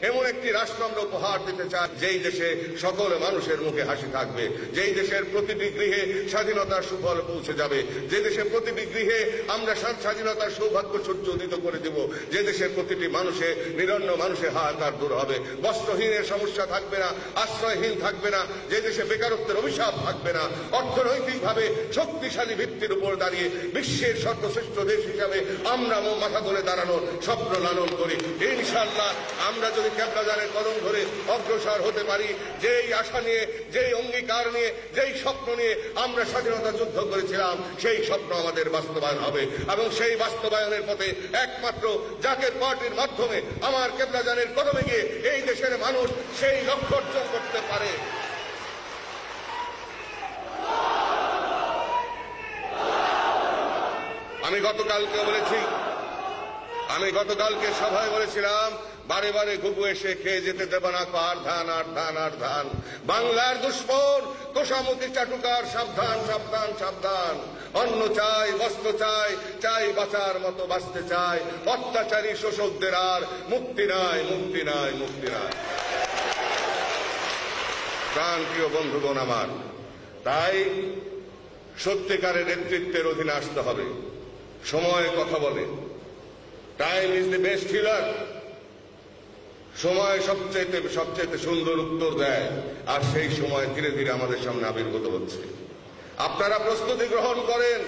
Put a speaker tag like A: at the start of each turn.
A: এমন একটি রাষ্ট্র আমরা উপহার দিতে চাই যেই দেশে সকল মানুষের মুখে হাসি থাকবে, যেই দেশের প্রতিটি গৃহে স্বাধীনতার সুফল পৌঁছে যাবে, যে দেশের প্রতিটি গৃহে আমরা স্বাধীনতার সৌভাগ্য সূর্যোদিত করে দেব, যে দেশের প্রতিটি মানুষে নিরন্ন মানুষের হাহাকার দূর হবে, বস্ত্রহীনের সমস্যা থাকবে না, আশ্রয়হীন থাকবে না, যে দেশে বেকারত্বের অভিশাপ থাকবে না, অর্থনৈতিকভাবে শক্তিশালী ভিত্তির উপর দাঁড়িয়ে বিশ্বের সর্বশ্রেষ্ঠ দেশ হিসাবে আমরা মাথা তুলে দাঁড়ানোর স্বপ্ন লালন করি। ইনশাআল্লাহ আমরা যদি কেবলাজানের কদম ধরে অগ্রসর হতে পারি, যেই আশা নিয়ে, যেই অঙ্গীকার নিয়ে, যেই স্বপ্ন নিয়ে আমরা স্বাধীনতা যুদ্ধ করেছিলাম, সেই স্বপ্ন আমাদের বাস্তবায়ন হবে। এবং সেই বাস্তবায়নের পথে একমাত্র জাকের পার্টির মাধ্যমে আমার কেবলাজানের কদমে গিয়ে এই দেশের মানুষ সেই লক্ষ্য অর্জন করতে পারে। আমি গতকালকে সভায় বলেছিলাম, বারে বারে ঘুঘু এসে খেয়ে যেতে দেব না আর ধান আর ধান আর ধান। বাংলার দুশ্মন তোষামতি চাটুকার সাবধান সাবধান সাবধান। অন্ন চাই, বস্ত্র চাই, চাই বাঁচার মতো বাঁচতে চাই। অত্যাচারী শোষকদের আর মুক্তি নাই, মুক্তি নাই, মুক্তি নাই। প্রাণপ্রিয় বন্ধুগণ আমার, তাই সত্যিকারের নেতৃত্বের অধীনে আসতে হবে। সময় কথা বলে, time is the best healer. সময় সবচেয়ে সুন্দর উত্তর দেয়, আর সেই সময় ধীরে ধীরে আমাদের সামনে আবির্ভূত হচ্ছে। আপনারা প্রস্তুতি গ্রহণ করেন।